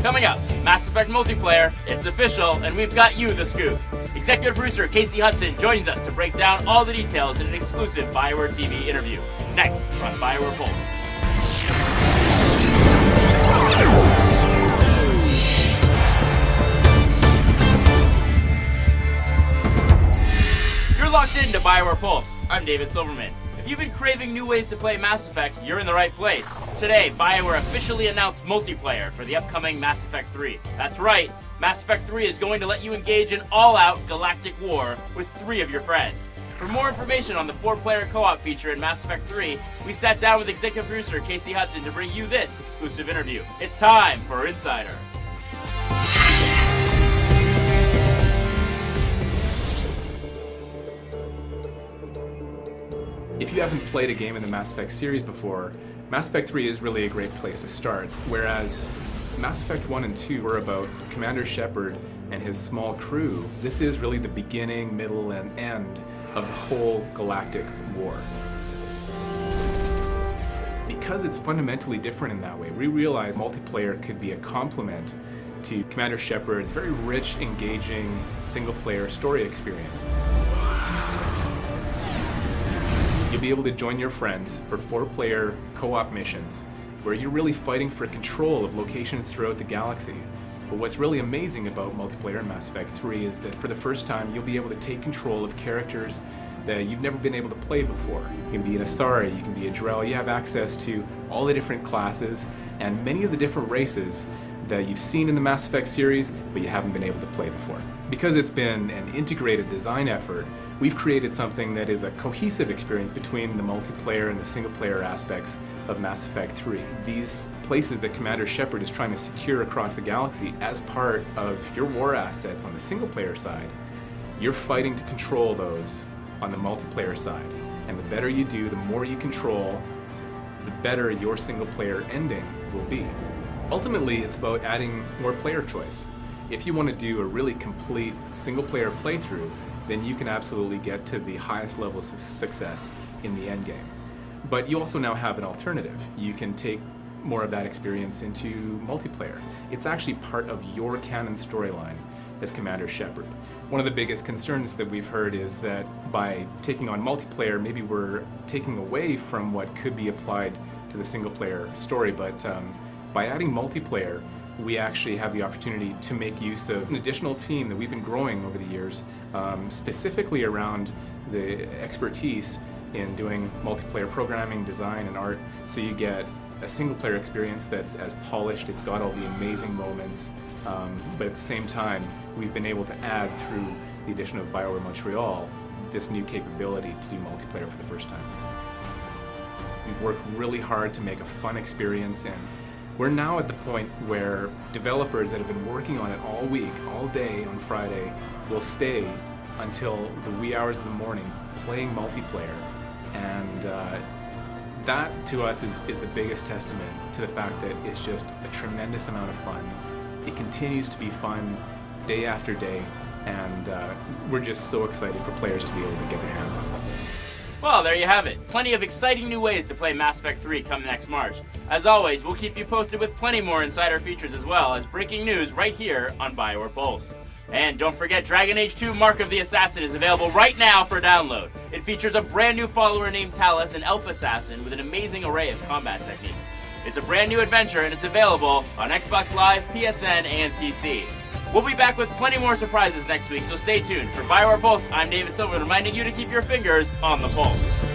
Coming up, Mass Effect multiplayer, it's official, and we've got you the scoop. Executive producer Casey Hudson joins us to break down all the details in an exclusive BioWare TV interview. Next on BioWare Pulse. You're locked into BioWare Pulse. I'm David Silverman. If you've been craving new ways to play Mass Effect, you're in the right place. Today, BioWare officially announced multiplayer for the upcoming Mass Effect 3. That's right, Mass Effect 3 is going to let you engage in all-out galactic war with 3 of your friends. For more information on the 4-player co-op feature in Mass Effect 3, we sat down with executive producer Casey Hudson to bring you this exclusive interview. It's time for Insider. If you haven't played a game in the Mass Effect series before, Mass Effect 3 is really a great place to start. Whereas Mass Effect 1 and 2 were about Commander Shepard and his small crew, this is really the beginning, middle, and end of the whole galactic war. Because it's fundamentally different in that way, we realized multiplayer could be a complement to Commander Shepard's very rich, engaging, single-player story experience. You'll be able to join your friends for 4-player co-op missions where you're really fighting for control of locations throughout the galaxy. But what's really amazing about multiplayer in Mass Effect 3 is that for the first time you'll be able to take control of characters that you've never been able to play before. You can be an Asari, you can be a Drell, you have access to all the different classes and many of the different races that you've seen in the Mass Effect series, but you haven't been able to play before. Because it's been an integrated design effort, we've created something that is a cohesive experience between the multiplayer and the single-player aspects of Mass Effect 3. These places that Commander Shepard is trying to secure across the galaxy as part of your war assets on the single-player side, you're fighting to control those on the multiplayer side. And the better you do, the more you control, the better your single-player ending will be. Ultimately, it's about adding more player choice. If you want to do a really complete single-player playthrough, then you can absolutely get to the highest levels of success in the endgame. But you also now have an alternative. You can take more of that experience into multiplayer. It's actually part of your canon storyline as Commander Shepard. One of the biggest concerns that we've heard is that by taking on multiplayer, maybe we're taking away from what could be applied to the single-player story, but by adding multiplayer, we actually have the opportunity to make use of an additional team that we've been growing over the years, specifically around the expertise in doing multiplayer programming, design, and art. So you get a single-player experience that's as polished, it's got all the amazing moments, but at the same time, we've been able to add through the addition of BioWare Montreal this new capability to do multiplayer for the first time. We've worked really hard to make a fun experience, and we're now at the point where developers that have been working on it all week, all day on Friday, will stay until the wee hours of the morning playing multiplayer. And that, to us, is the biggest testament to the fact that it's just a tremendous amount of fun. It continues to be fun day after day, and we're just so excited for players to be able to get their hands on it. Well, there you have it. Plenty of exciting new ways to play Mass Effect 3 come next March. As always, we'll keep you posted with plenty more Insider features as well as breaking news right here on BioWare Pulse. And don't forget, Dragon Age 2 Mark of the Assassin is available right now for download. It features a brand new follower named Talus, an elf assassin with an amazing array of combat techniques. It's a brand new adventure and it's available on Xbox Live, PSN, and PC. We'll be back with plenty more surprises next week, so stay tuned. For BioWare Pulse, I'm David Silver, reminding you to keep your fingers on the pulse.